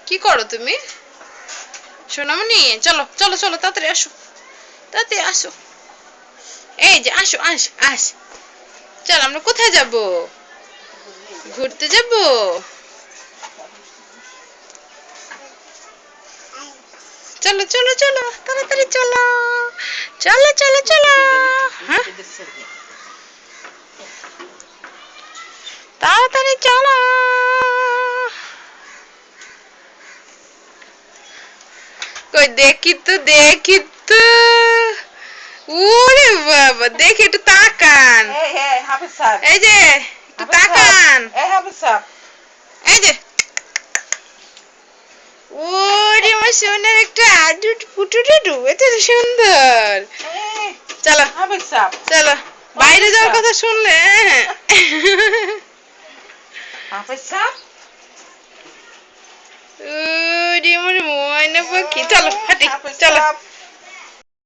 কি করো তুমি? সোনামণি চলো চলো চলো তাড়াতাড়ি আসো, তাড়াতাড়ি আসো। এই যে আসো চল আমরা কোথায় যাব? ঘুরতে যাব। চলো চলো চলো তাড়াতাড়ি চলো, চলো চলো চলো। হ্যাঁ তাড়াতাড়ি চলো। কই দেখি তো। ওরে বাবা, দেখি একটু তাকান। এই যে একটু তাকান। এই যে ওরে আমার সোনার একটা আদুট পুটুটু, এত সুন্দর। চলো চলো, বাইরে যাওয়ার কথা শুনলে ওরে আমার ময়না পাখি, চলো হাঁটি চলো।